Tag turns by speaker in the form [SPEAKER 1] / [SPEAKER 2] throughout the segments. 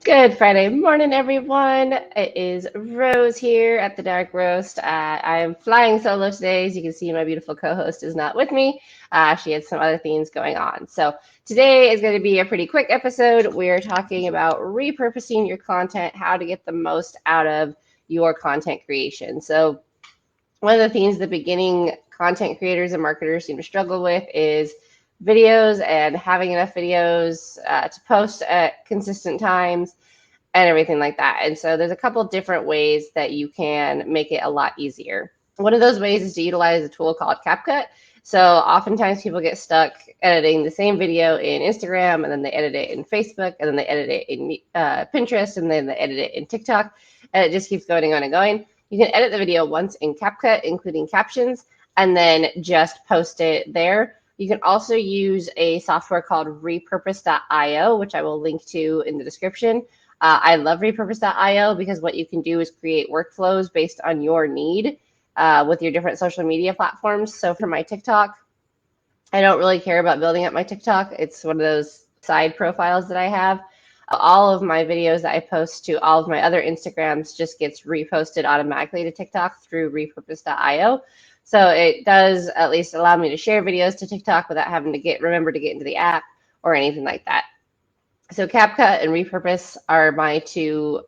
[SPEAKER 1] Good Friday morning, everyone. It is Rose here at the Dark Roast. I am flying solo today. As you can see, my beautiful co-host is not with me. She had some other things going on. So today is going to be a pretty quick episode. We're talking about repurposing your content, how to get the most out of your content creation. So one of the things the beginning content creators and marketers seem to struggle with is videos and having enough videos to post at consistent times and everything like that. And so there's a couple different ways that you can make it a lot easier. One of those ways is to utilize a tool called CapCut. So oftentimes people get stuck editing the same video in Instagram, and then they edit it in Facebook, and then they edit it in Pinterest, and then they edit it in TikTok, and it just keeps going and going and going. You can edit the video once in CapCut, including captions, and then just post it there. You can also use a software called Repurpose.io, which I will link to in the description. I love Repurpose.io because what you can do is create workflows based on your need with your different social media platforms. So for my TikTok, I don't really care about building up my TikTok. It's one of those side profiles that I have. All of my videos that I post to all of my other Instagrams just gets reposted automatically to TikTok through Repurpose.io. So it does at least allow me to share videos to TikTok without having to remember to get into the app or anything like that. So CapCut and Repurpose are my two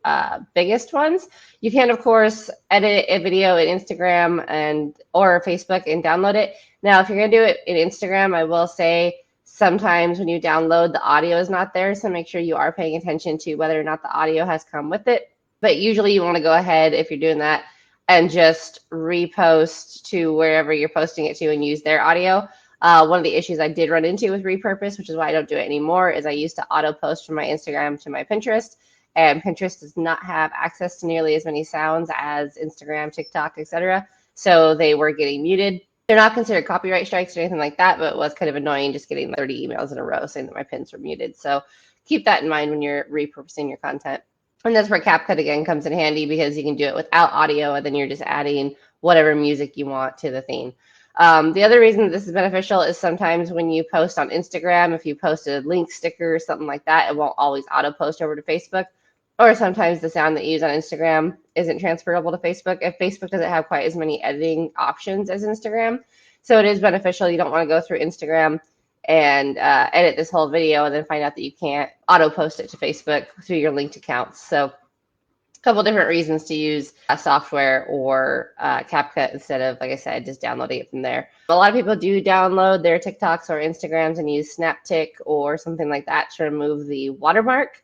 [SPEAKER 1] biggest ones. You can, of course, edit a video in Instagram or Facebook and download it. Now, if you're going to do it in Instagram, I will say sometimes when you download, the audio is not there. So make sure you are paying attention to whether or not the audio has come with it. But usually you want to go ahead, if you're doing that, and just repost to wherever you're posting it to and use their audio. One of the issues I did run into with Repurpose, which is why I don't do it anymore, is I used to auto post from my Instagram to my Pinterest, and Pinterest does not have access to nearly as many sounds as Instagram, TikTok, etc. So they were getting muted. They're not considered copyright strikes or anything like that, but it was kind of annoying just getting 30 emails in a row saying that my pins were muted. So keep that in mind when you're repurposing your content. And that's where CapCut again comes in handy because you can do it without audio, and then you're just adding whatever music you want to the theme. The other reason that this is beneficial is sometimes when you post on Instagram, if you post a link sticker or something like that, it won't always auto post over to Facebook. Or sometimes the sound that you use on Instagram isn't transferable to Facebook if Facebook doesn't have quite as many editing options as Instagram. So it is beneficial. You don't want to go through Instagram and edit this whole video and then find out that you can't auto post it to Facebook through your linked accounts. So a couple different reasons to use software or CapCut instead of, like I said, just downloading it from there. A lot of people do download their TikToks or Instagrams and use SnapTik or something like that to remove the watermark.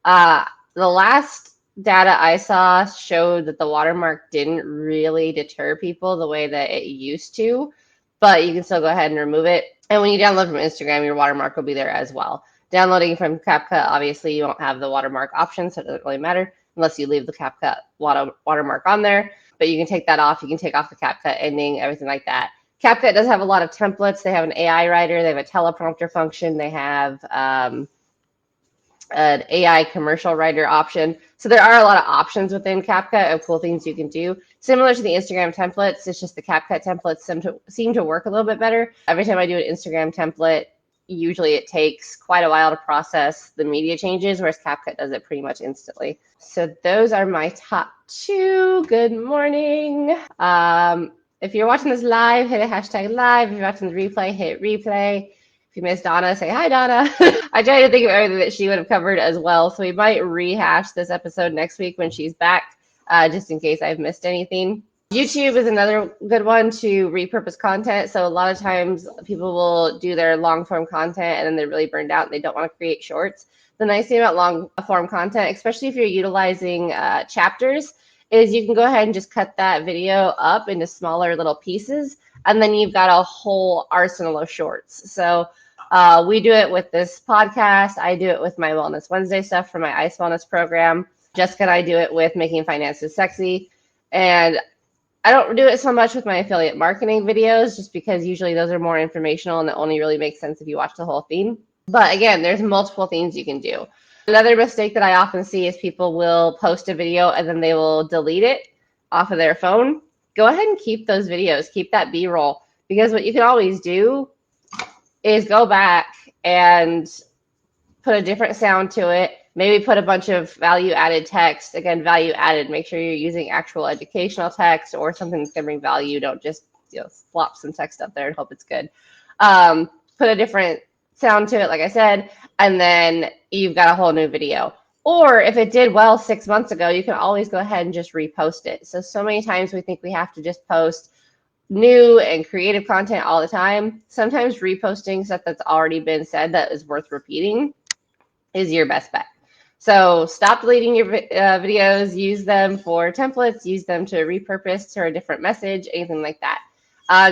[SPEAKER 1] The last data I saw showed that the watermark didn't really deter people the way that it used to, but you can still go ahead and remove it. And when you download from Instagram, your watermark will be there as well. Downloading from CapCut, obviously, you won't have the watermark option, so it doesn't really matter unless you leave the CapCut watermark on there. But you can take that off. You can take off the CapCut ending, everything like that. CapCut does have a lot of templates. They have an AI writer. They have a teleprompter function. They have an AI commercial writer option. So there are a lot of options within CapCut of cool things you can do. Similar to the Instagram templates, it's just the CapCut templates seem to work a little bit better. Every time I do an Instagram template, usually it takes quite a while to process the media changes, whereas CapCut does it pretty much instantly. So those are my top two. Good morning. If you're watching this live, hit a hashtag live. If you're watching the replay, hit replay. If you miss Donna, say hi, Donna. I tried to think of everything that she would have covered as well, so we might rehash this episode next week when she's back, just in case I've missed anything. YouTube is another good one to repurpose content. So a lot of times people will do their long form content and then they're really burned out and they don't want to create shorts. The nice thing about long form content, especially if you're utilizing chapters, is you can go ahead and just cut that video up into smaller little pieces, and then you've got a whole arsenal of shorts. So we do it with this podcast. I do it with my Wellness Wednesday stuff for my ICE Wellness program. Jessica and I do it with Making Finances Sexy. And I don't do it so much with my affiliate marketing videos, just because usually those are more informational and it only really makes sense if you watch the whole thing. But again, there's multiple things you can do. Another mistake that I often see is people will post a video and then they will delete it off of their phone. Go ahead and keep those videos, keep that B-roll, because what you can always do is go back and put a different sound to it, maybe put a bunch of value added text. Again, value added, make sure you're using actual educational text or something that's going to bring value. Don't just flop some text up there and hope it's good. Put a different sound to it, like I said, and then you've got a whole new video. Or if it did well 6 months ago, you can always go ahead and just repost it. So many times we think we have to just post new and creative content all the time. Sometimes reposting stuff that's already been said that is worth repeating is your best bet. So stop deleting your videos, use them for templates, use them to repurpose to a different message, anything like that.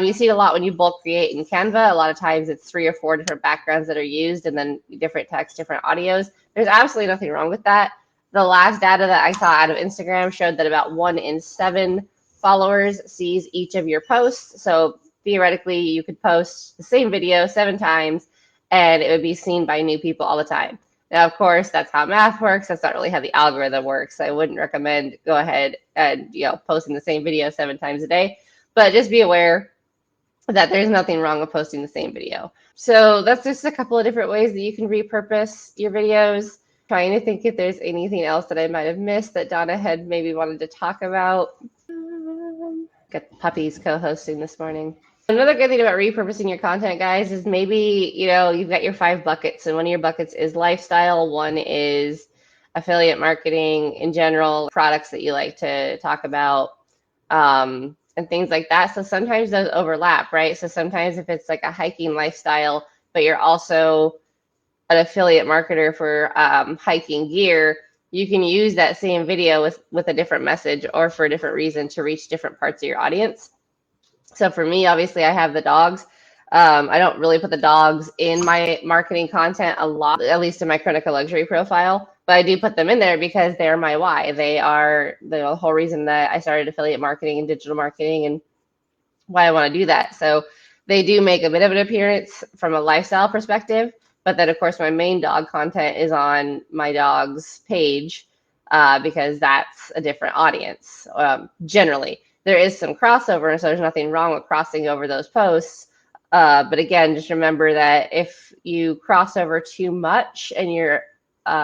[SPEAKER 1] You see it a lot when you bulk create in Canva. A lot of times it's 3 or 4 different backgrounds that are used and then different text, different audios. There's absolutely nothing wrong with that. The last data that I saw out of Instagram showed that about 1 in 7 followers sees each of your posts. So theoretically, you could post the same video 7 times and it would be seen by new people all the time. Now, of course, that's how math works. That's not really how the algorithm works. I wouldn't recommend go ahead and posting the same video 7 times a day. But just be aware that there's nothing wrong with posting the same video. So that's just a couple of different ways that you can repurpose your videos. Trying to think if there's anything else that I might have missed that Donna had maybe wanted to talk about. Got puppies co-hosting this morning. Another good thing about repurposing your content, guys, is maybe, you've got your 5 buckets, and one of your buckets is lifestyle, one is affiliate marketing in general, products that you like to talk about, and things like that. So sometimes those overlap, right? So sometimes if it's like a hiking lifestyle, but you're also an affiliate marketer for hiking gear, you can use that same video with a different message or for a different reason to reach different parts of your audience. So for me, obviously, I have the dogs. I don't really put the dogs in my marketing content a lot, at least in my Chronica Luxury profile, but I do put them in there because they're my why. They are the whole reason that I started affiliate marketing and digital marketing and why I want to do that. So they do make a bit of an appearance from a lifestyle perspective, but then, of course, my main dog content is on my dog's page because that's a different audience generally. There is some crossover, so there's nothing wrong with crossing over those posts. But again, just remember that if you cross over too much and your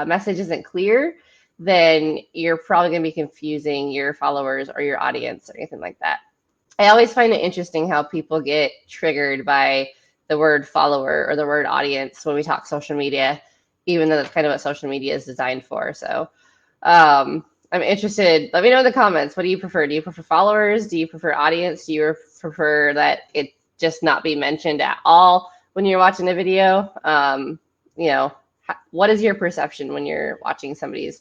[SPEAKER 1] message isn't clear, then you're probably going to be confusing your followers or your audience or anything like that. I always find it interesting how people get triggered by the word follower or the word audience when we talk social media, even though that's kind of what social media is designed for. So I'm interested. Let me know in the comments. What do you prefer? Do you prefer followers? Do you prefer audience? Do you prefer that it just not be mentioned at all when you're watching the video? What is your perception when you're watching somebody's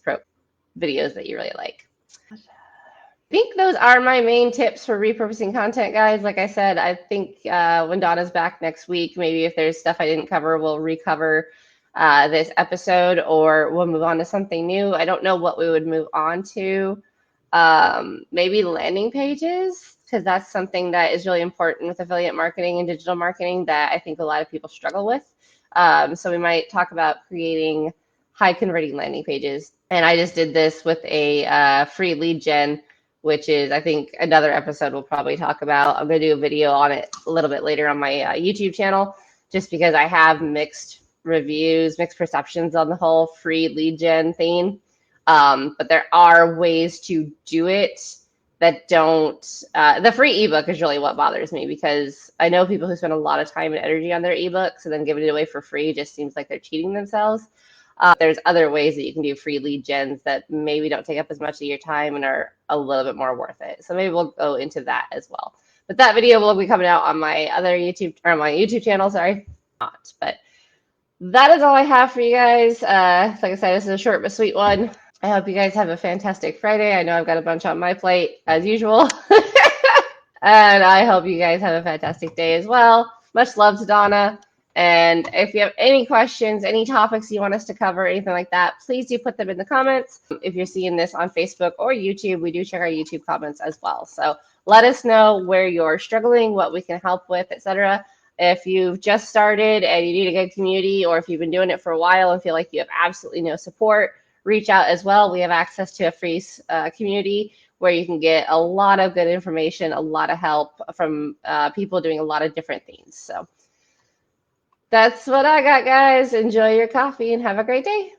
[SPEAKER 1] videos that you really like? I think those are my main tips for repurposing content, guys. Like I said, I think when Donna's back next week, maybe if there's stuff I didn't cover, we'll recover this episode, or we'll move on to something new. I don't know what we would move on to. Maybe landing pages, because that's something that is really important with affiliate marketing and digital marketing that I think a lot of people struggle with. So we might talk about creating high converting landing pages. And I just did this with a free lead gen, which is, I think, another episode we'll probably talk about. I'm going to do a video on it a little bit later on my YouTube channel, just because I have mixed reviews, mixed perceptions on the whole free lead gen thing. But there are ways to do it that don't, the free ebook is really what bothers me, because I know people who spend a lot of time and energy on their ebooks and then giving it away for free just seems like they're cheating themselves. There's other ways that you can do free lead gens that maybe don't take up as much of your time and are a little bit more worth it. So maybe we'll go into that as well. But that video will be coming out on my other YouTube, or my YouTube channel, sorry. Not, but that is all I have for you guys. Like I said, this is a short but sweet one. I hope you guys have a fantastic Friday. I know I've got a bunch on my plate as usual. And I hope you guys have a fantastic day as well. Much love to Donna. And if you have any questions, any topics you want us to cover, anything like that, please do put them in the comments. If you're seeing this on Facebook or YouTube, we do check our YouTube comments as well. So let us know where you're struggling, what we can help with, etc. If you've just started and you need a good community, or if you've been doing it for a while and feel like you have absolutely no support, reach out as well. We have access to a free community where you can get a lot of good information, a lot of help from people doing a lot of different things. So that's what I got, guys. Enjoy your coffee and have a great day.